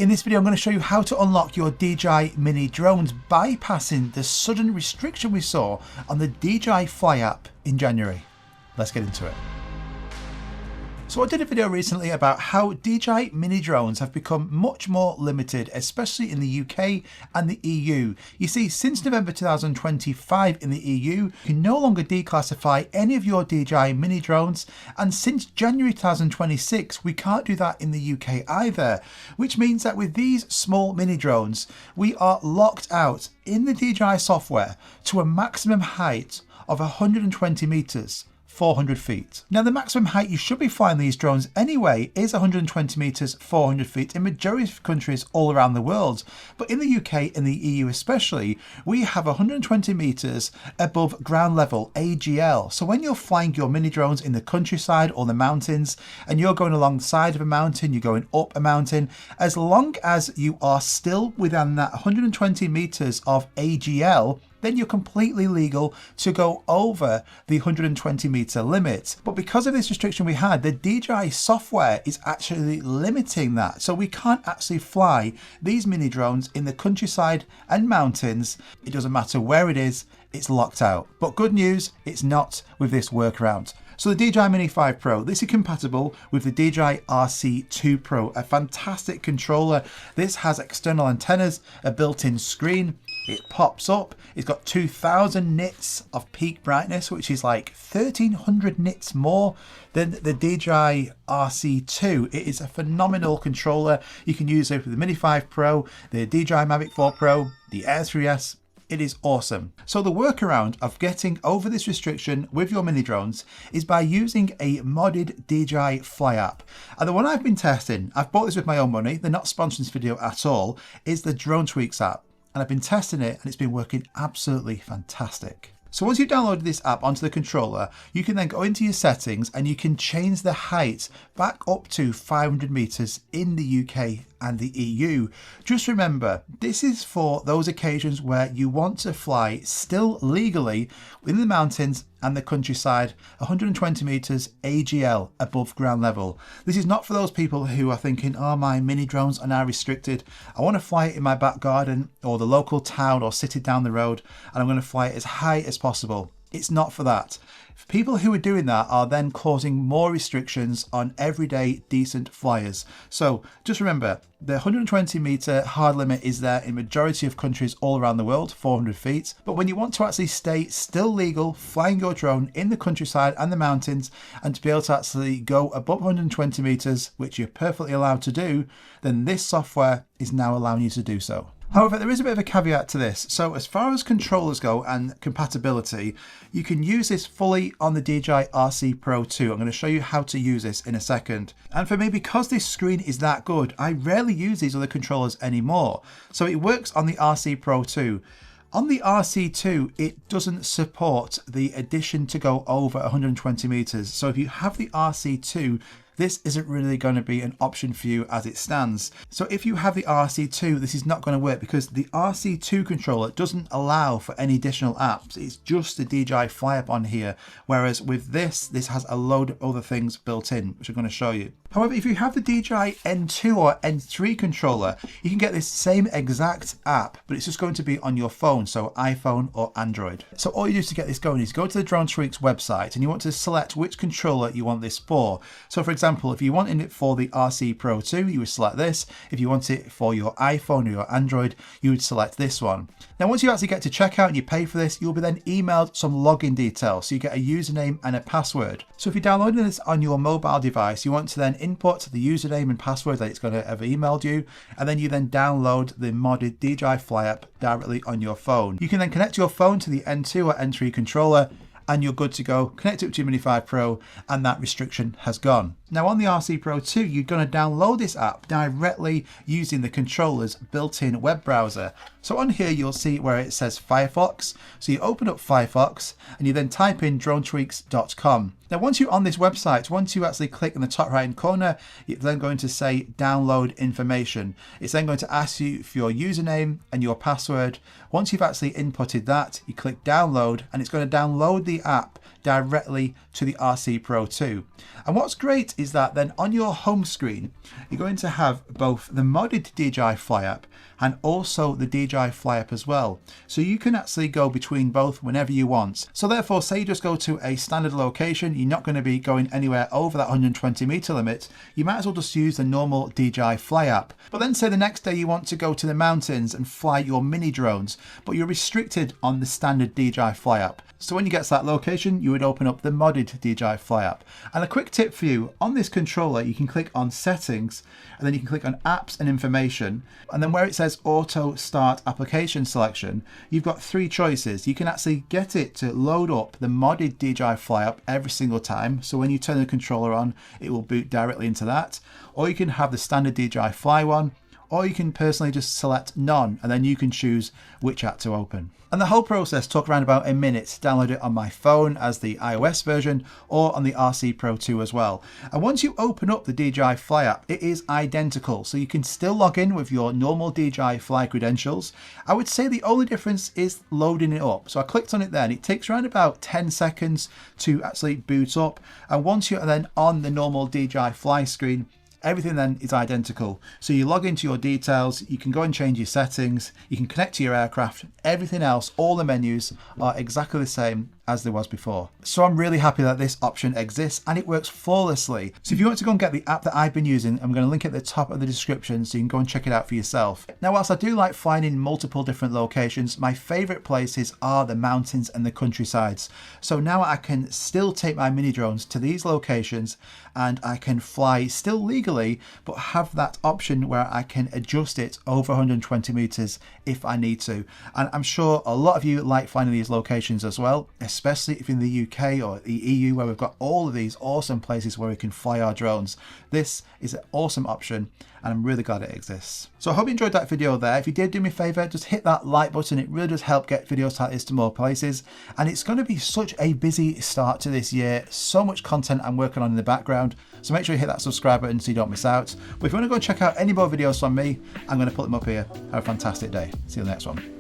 In this video, I'm going to show you how to unlock your DJI Mini Drones, bypassing the sudden restriction we saw on the DJI FLY app in January. Let's get into it. So I did a video recently about how DJI Mini Drones have become much more limited, especially in the UK and the EU. You see, since November 2025 in the EU, you can no longer declassify any of your DJI Mini Drones, and since January 2026, we can't do that in the UK either, which means that with these small mini drones, we are locked out in the DJI software to a maximum height of 120 meters. 400 feet. Now, the maximum height you should be flying these drones anyway is 120 meters, 400 feet in majority of countries all around the world. But in the UK and the EU especially, we have 120 meters above ground level, AGL. So when you're flying your mini drones in the countryside or the mountains, and you're going along the side of a mountain, you're going up a mountain, as long as you are still within that 120 meters of AGL, then you're completely legal to go over the 120 meter limit. But because of this restriction we had, the DJI software is actually limiting that. So we can't actually fly these mini drones in the countryside and mountains. It doesn't matter where it is, it's locked out. But good news, it's not with this workaround. So the DJI Mini 5 Pro, this is compatible with the DJI RC2 Pro, a fantastic controller. This has external antennas, a built-in screen. It pops up. It's got 2000 nits of peak brightness, which is like 1300 nits more than the DJI RC2. It is a phenomenal controller. You can use it with the Mini 5 Pro, the DJI Mavic 4 Pro, the Air 3S. It is awesome. So the workaround of getting over this restriction with your mini drones is by using a modded DJI FLY app. And the one I've been testing, I've bought this with my own money, they're not sponsoring this video at all, is the Drone Tweaks app. And I've been testing it and it's been working absolutely fantastic. So once you've downloaded this app onto the controller, you can then go into your settings and you can change the height back up to 500 meters in the UK and the EU. Just remember, this is for those occasions where you want to fly still legally in the mountains and the countryside, 120 meters AGL above ground level. This is not for those people who are thinking, oh, my mini drones are now restricted. I want to fly it in my back garden or the local town or city down the road, and I'm going to fly it as high as possible. It's not for that. People who are doing that are then causing more restrictions on everyday decent flyers. So just remember, the 120 meter hard limit is there in majority of countries all around the world, 400 feet. But when you want to actually stay still legal, flying your drone in the countryside and the mountains, and to be able to actually go above 120 meters, which you're perfectly allowed to do, then this software is now allowing you to do so. However, there is a bit of a caveat to this. So as far as controllers go and compatibility, you can use this fully on the DJI RC Pro 2. I'm going to show you how to use this in a second. And for me, because this screen is that good, I rarely use these other controllers anymore. So it works on the RC Pro 2. On the RC2, it doesn't support the addition to go over 120 meters. So if you have the RC2, this isn't really going to be an option for you as it stands. So if you have the RC2, this is not going to work because the RC2 controller doesn't allow for any additional apps. It's just the DJI FLY app on here. Whereas with this has a load of other things built in, which I'm going to show you. However, if you have the DJI N2 or N3 controller, you can get this same exact app, but it's just going to be on your phone, so iPhone or Android. So all you do to get this going is go to the Drone Tweaks website and you want to select which controller you want this for. So for example, if you wanted it for the RC Pro 2, you would select this. If you want it for your iPhone or your Android, you would select this one. Now, once you actually get to checkout and you pay for this, you'll be then emailed some login details. So you get a username and a password. So if you're downloading this on your mobile device, you want to then input the username and password that it's going to have emailed you, and then you then download the modded DJI FLY app directly on your phone. You can then connect your phone to the N2 or N3 controller and you're good to go. Connect it to your Mini 5 Pro and that restriction has gone. Now on the RC Pro 2, you're going to download this app directly using the controller's built-in web browser. So on here, you'll see where it says Firefox. So you open up Firefox and you then type in dronetweaks.com. Now, once you're on this website, once you actually click in the top right hand corner, it's then going to say download information. It's then going to ask you for your username and your password. Once you've actually inputted that, you click download and it's going to download the app directly to the RC Pro 2. And what's great is that then on your home screen, you're going to have both the modded DJI Fly app and also the DJI Fly app as well. So you can actually go between both whenever you want. So therefore, say you just go to a standard location, you're not going to be going anywhere over that 120 meter limit, you might as well just use the normal DJI Fly app. But then say the next day you want to go to the mountains and fly your mini drones, but you're restricted on the standard DJI Fly app. So when you get to that location, you would open up the modded DJI Fly app. And a quick tip for you, on this controller, you can click on settings, and then you can click on apps and information. And then where it says auto start application selection, you've got three choices. You can actually get it to load up the modded DJI Fly app every single time. So when you turn the controller on, it will boot directly into that. Or you can have the standard DJI Fly one, or you can personally just select none, and then you can choose which app to open. And the whole process took around about a minute to download it on my phone as the iOS version or on the RC Pro 2 as well. And once you open up the DJI Fly app, it is identical. So you can still log in with your normal DJI Fly credentials. I would say the only difference is loading it up. So I clicked on it there and it takes around about 10 seconds to actually boot up. And once you're then on the normal DJI Fly screen, everything then is identical. So you log into your details, you can go and change your settings, you can connect to your aircraft, everything else, all the menus are exactly the same as there was before. So I'm really happy that this option exists and it works flawlessly. So if you want to go and get the app that I've been using, I'm going to link it at the top of the description so you can go and check it out for yourself. Now, whilst I do like flying in multiple different locations, my favorite places are the mountains and the countrysides. So now I can still take my mini drones to these locations and I can fly still legally, but have that option where I can adjust it over 120 meters if I need to. And I'm sure a lot of you like finding these locations as well, especially if you're in the UK or the EU, where we've got all of these awesome places where we can fly our drones. This is an awesome option and I'm really glad it exists. So I hope you enjoyed that video there. If you did, do me a favor, just hit that like button. It really does help get videos like this to more places. And it's going to be such a busy start to this year. So much content I'm working on in the background. So make sure you hit that subscribe button so you don't miss out. But if you want to go check out any more videos from me, I'm going to put them up here. Have a fantastic day. See you in the next one.